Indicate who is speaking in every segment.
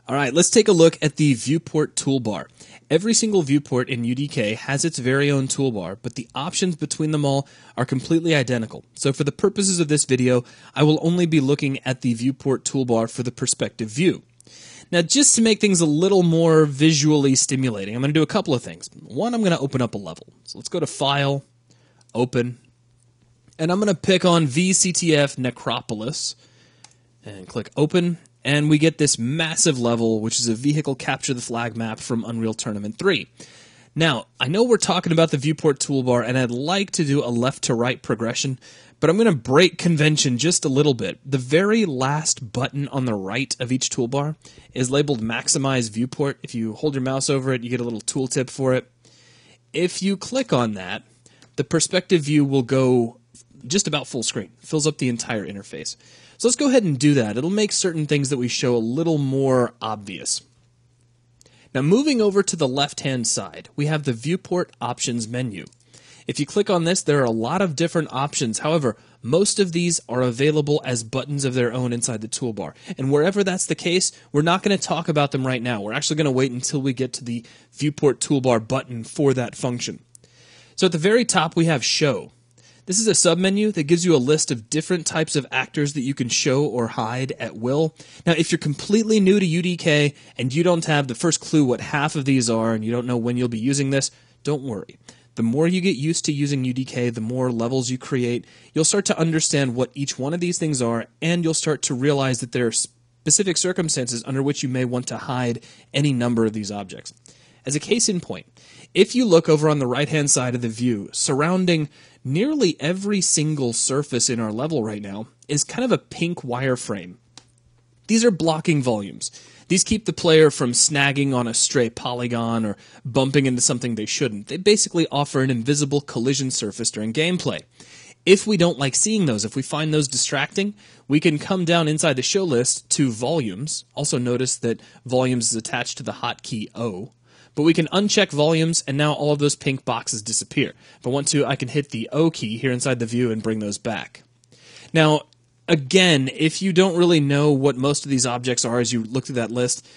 Speaker 1: Alright, let's take a look at the viewport toolbar. Every single viewport in UDK has its very own toolbar, but the options between them all are completely identical. So for the purposes of this video, I will only be looking at the viewport toolbar for the perspective view. Now, just to make things a little more visually stimulating, I'm going to do a couple of things. One, I'm going to open up a level. So let's go to File, Open, and I'm going to pick on VCTF Necropolis, and click Open. And we get this massive level, which is a vehicle capture the flag map from Unreal Tournament 3. Now, I know we're talking about the viewport toolbar, and I'd like to do a left-to-right progression, but I'm going to break convention just a little bit. The very last button on the right of each toolbar is labeled Maximize Viewport. If you hold your mouse over it, you get a little tooltip for it. If you click on that, the perspective view will go just about full screen. It fills up the entire interface. So let's go ahead and do that. It'll make certain things that we show a little more obvious. Now, moving over to the left-hand side, we have the Viewport Options menu. If you click on this, there are a lot of different options. However, most of these are available as buttons of their own inside the toolbar. And wherever that's the case, we're not going to talk about them right now. We're actually going to wait until we get to the Viewport Toolbar button for that function. So at the very top, we have Show. This is a submenu that gives you a list of different types of actors that you can show or hide at will. Now, if you're completely new to UDK and you don't have the first clue what half of these are and you don't know when you'll be using this, don't worry. The more you get used to using UDK, the more levels you create, you'll start to understand what each one of these things are, and you'll start to realize that there are specific circumstances under which you may want to hide any number of these objects. As a case in point, if you look over on the right-hand side of the view, surrounding nearly every single surface in our level right now is kind of a pink wireframe. These are blocking volumes. These keep the player from snagging on a stray polygon or bumping into something they shouldn't. They basically offer an invisible collision surface during gameplay. If we don't like seeing those, if we find those distracting, we can come down inside the show list to volumes. Also notice that volumes is attached to the hotkey O. But we can uncheck volumes, and now all of those pink boxes disappear. If I want to, I can hit the O key here inside the view and bring those back. Now, again, if you don't really know what most of these objects are as you look through that list,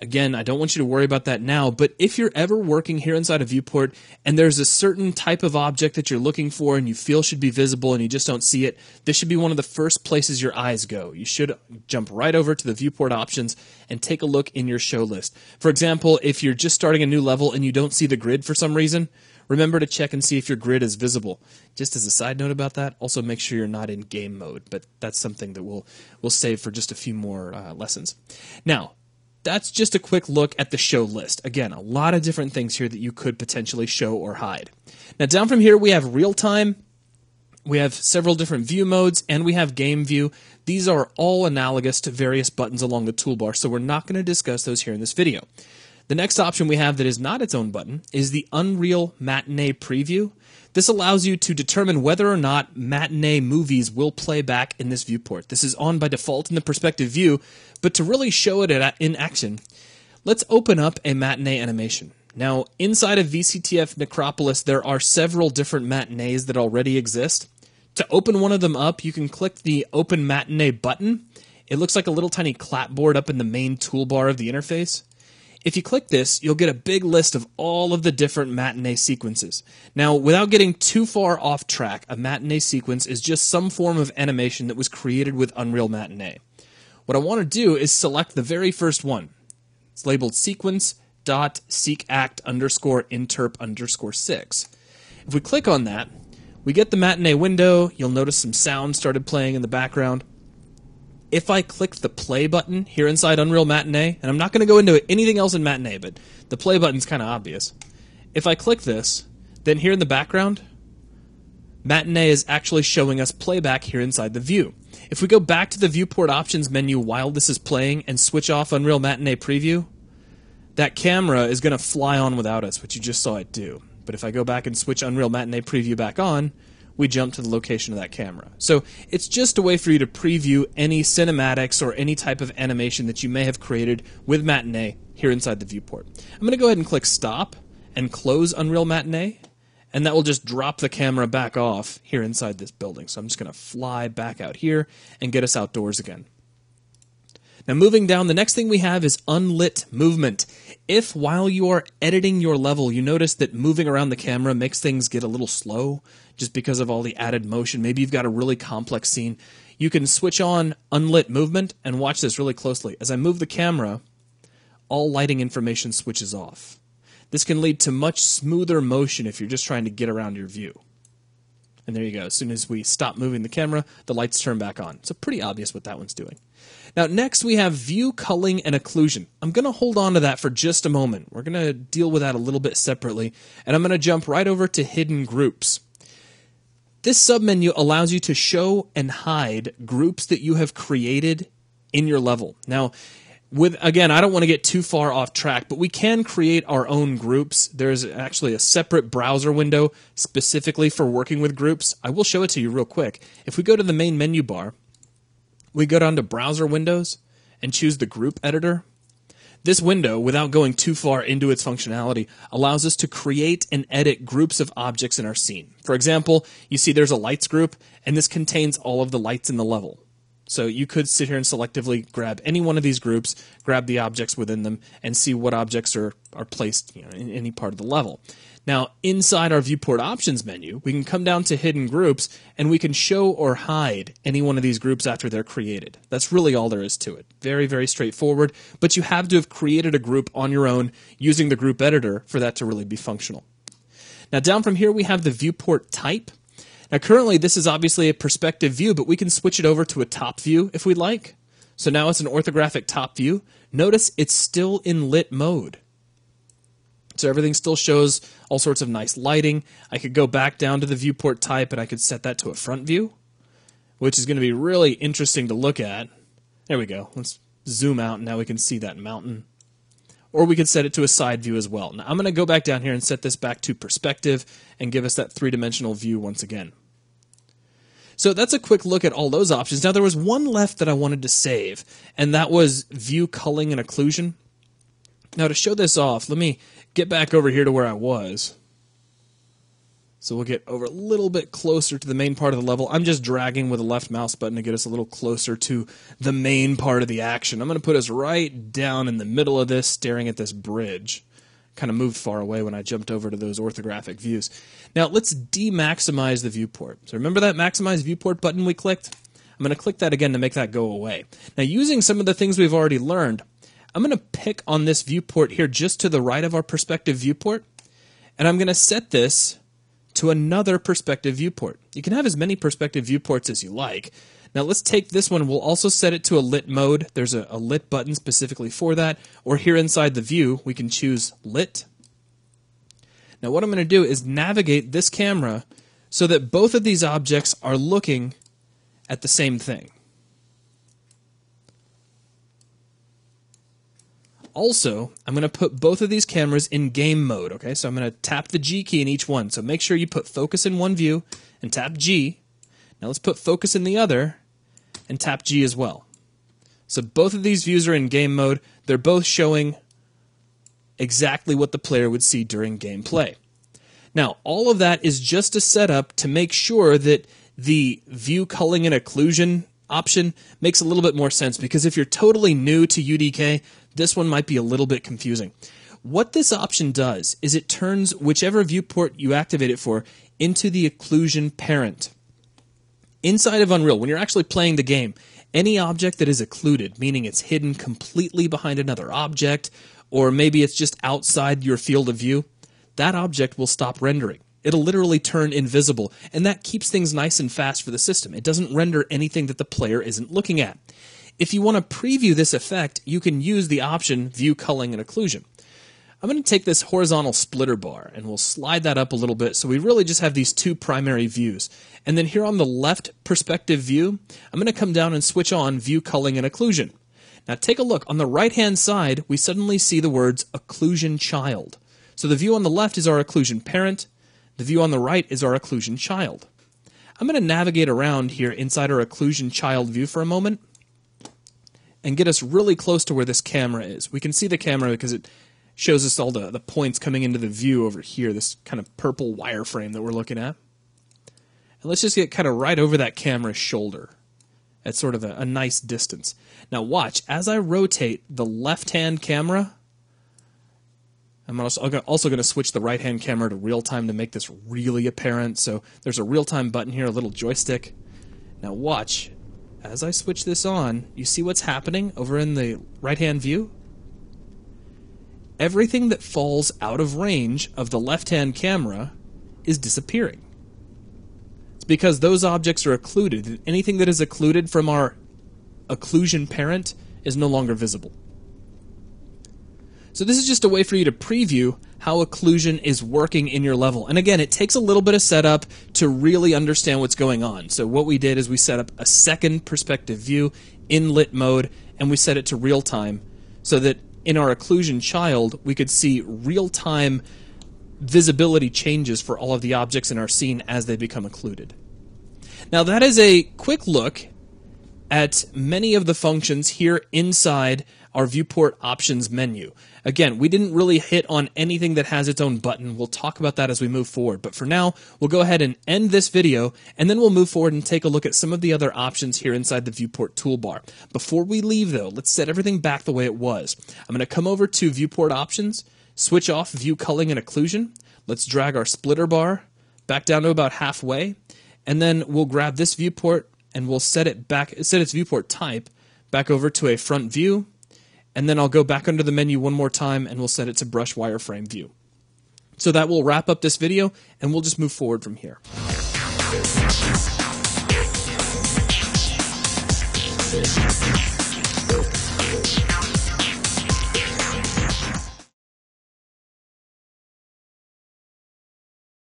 Speaker 1: again, I don't want you to worry about that now, but if you're ever working here inside a viewport and there's a certain type of object that you're looking for and you feel should be visible and you just don't see it, this should be one of the first places your eyes go. You should jump right over to the viewport options and take a look in your show list. For example, if you're just starting a new level and you don't see the grid for some reason, remember to check and see if your grid is visible. Just as a side note about that, also make sure you're not in game mode, but that's something that we'll save for just a few more lessons. Now, that's just a quick look at the show list. Again, a lot of different things here that you could potentially show or hide. Now, down from here, we have real time, we have several different view modes, and we have game view. These are all analogous to various buttons along the toolbar, so we're not going to discuss those here in this video. The next option we have that is not its own button is the Unreal Matinee Preview. This allows you to determine whether or not matinee movies will play back in this viewport. This is on by default in the perspective view, but to really show it in action, let's open up a matinee animation. Now, inside of VCTF Necropolis, there are several different matinees that already exist. To open one of them up, you can click the Open Matinee button. It looks like a little tiny clapboard up in the main toolbar of the interface. If you click this, you'll get a big list of all of the different matinee sequences. Now, without getting too far off track, a matinee sequence is just some form of animation that was created with Unreal Matinee. What I want to do is select the very first one. It's labeled sequence.seekact_interp_6. If we click on that, we get the matinee window. You'll notice some sound started playing in the background. If I click the play button here inside Unreal Matinee, and I'm not going to go into anything else in Matinee, but the play button's kind of obvious. If I click this, then here in the background, Matinee is actually showing us playback here inside the view. If we go back to the Viewport Options menu while this is playing and switch off Unreal Matinee Preview, that camera is going to fly on without us, which you just saw it do. But if I go back and switch Unreal Matinee Preview back on, we jump to the location of that camera. So it's just a way for you to preview any cinematics or any type of animation that you may have created with Matinee here inside the viewport. I'm going to go ahead and click Stop and close Unreal Matinee, and that will just drop the camera back off here inside this building. So I'm just going to fly back out here and get us outdoors again. Now moving down, the next thing we have is unlit movement. If while you are editing your level you notice that moving around the camera makes things get a little slow just because of all the added motion, maybe you've got a really complex scene, you can switch on unlit movement and watch this really closely. As I move the camera, all lighting information switches off. This can lead to much smoother motion if you're just trying to get around your view. And there you go. As soon as we stop moving the camera, the lights turn back on. So pretty obvious what that one's doing. Now next we have view culling and occlusion. I'm going to hold on to that for just a moment. We're going to deal with that a little bit separately. And I'm going to jump right over to hidden groups. This submenu allows you to show and hide groups that you have created in your level. Now, again, I don't want to get too far off track, but we can create our own groups. There's actually a separate browser window specifically for working with groups. I will show it to you real quick. If we go to the main menu bar, we go down to Browser Windows and choose the Group Editor. This window, without going too far into its functionality, allows us to create and edit groups of objects in our scene. For example, you see there's a lights group, and this contains all of the lights in the level. So you could sit here and selectively grab any one of these groups, grab the objects within them, and see what objects are placed in any part of the level. Now, inside our Viewport Options menu, we can come down to Hidden Groups, and we can show or hide any one of these groups after they're created. That's really all there is to it. Very, very straightforward, but you have to have created a group on your own using the Group Editor for that to really be functional. Now, down from here, we have the Viewport Type. Now, currently, this is obviously a perspective view, but we can switch it over to a top view if we'd like. So now it's an orthographic top view. Notice it's still in lit mode. So everything still shows all sorts of nice lighting. I could go back down to the viewport type and I could set that to a front view, which is going to be really interesting to look at. There we go. Let's zoom out and now we can see that mountain. Or we could set it to a side view as well. Now I'm going to go back down here and set this back to perspective and give us that three-dimensional view once again. So that's a quick look at all those options. Now there was one left that I wanted to save, and that was view culling and occlusion. Now to show this off, let me get back over here to where I was. So we'll get over a little bit closer to the main part of the level. I'm just dragging with the left mouse button to get us a little closer to the main part of the action. I'm going to put us right down in the middle of this, staring at this bridge. Kind of moved far away when I jumped over to those orthographic views. Now let's de-maximize the viewport. So remember that maximize viewport button we clicked? I'm going to click that again to make that go away. Now using some of the things we've already learned, I'm going to pick on this viewport here just to the right of our perspective viewport, and I'm going to set this to another perspective viewport. You can have as many perspective viewports as you like. Now let's take this one. We'll also set it to a lit mode. There's a lit button specifically for that. Or here inside the view, we can choose lit. Now what I'm going to do is navigate this camera so that both of these objects are looking at the same thing. Also, I'm going to put both of these cameras in game mode, okay? So I'm going to tap the G key in each one. So make sure you put focus in one view and tap G. Now let's put focus in the other and tap G as well. So both of these views are in game mode. They're both showing exactly what the player would see during gameplay. Now, all of that is just a setup to make sure that the view culling and occlusion option makes a little bit more sense, because if you're totally new to UDK, this one might be a little bit confusing. What this option does is it turns whichever viewport you activate it for into the occlusion parent. Inside of Unreal, when you're actually playing the game, any object that is occluded, meaning it's hidden completely behind another object, or maybe it's just outside your field of view, that object will stop rendering. It'll literally turn invisible, and that keeps things nice and fast for the system. It doesn't render anything that the player isn't looking at. If you want to preview this effect, you can use the option View Culling and Occlusion. I'm going to take this horizontal splitter bar, and we'll slide that up a little bit so we really just have these two primary views. And then here on the left perspective view, I'm going to come down and switch on View Culling and Occlusion. Now take a look. On the right-hand side, we suddenly see the words Occlusion Child. So the view on the left is our occlusion parent. The view on the right is our occlusion child. I'm going to navigate around here inside our occlusion child view for a moment and get us really close to where this camera is. We can see the camera because it shows us all the points coming into the view over here, this kind of purple wireframe that we're looking at. And let's just get kind of right over that camera's shoulder at sort of a nice distance. Now watch, as I rotate the left-hand camera, I'm also going to switch the right-hand camera to real-time to make this really apparent. So there's a real-time button here, a little joystick. Now watch, as I switch this on, you see what's happening over in the right-hand view? Everything that falls out of range of the left-hand camera is disappearing. It's because those objects are occluded, and anything that is occluded from our occlusion parent is no longer visible. So this is just a way for you to preview how occlusion is working in your level. And again, it takes a little bit of setup to really understand what's going on. So what we did is we set up a second perspective view in lit mode, and we set it to real time so that in our occlusion child, we could see real-time visibility changes for all of the objects in our scene as they become occluded. Now that is a quick look at many of the functions here inside our viewport options menu. Again, we didn't really hit on anything that has its own button. We'll talk about that as we move forward. But for now, we'll go ahead and end this video, and then we'll move forward and take a look at some of the other options here inside the viewport toolbar. Before we leave, though, let's set everything back the way it was. I'm going to come over to viewport options, switch off view culling and occlusion. Let's drag our splitter bar back down to about halfway, and then we'll grab this viewport and we'll set its viewport type back over to a front view. And then I'll go back under the menu one more time and we'll set it to brush wireframe view. So that will wrap up this video, and we'll just move forward from here.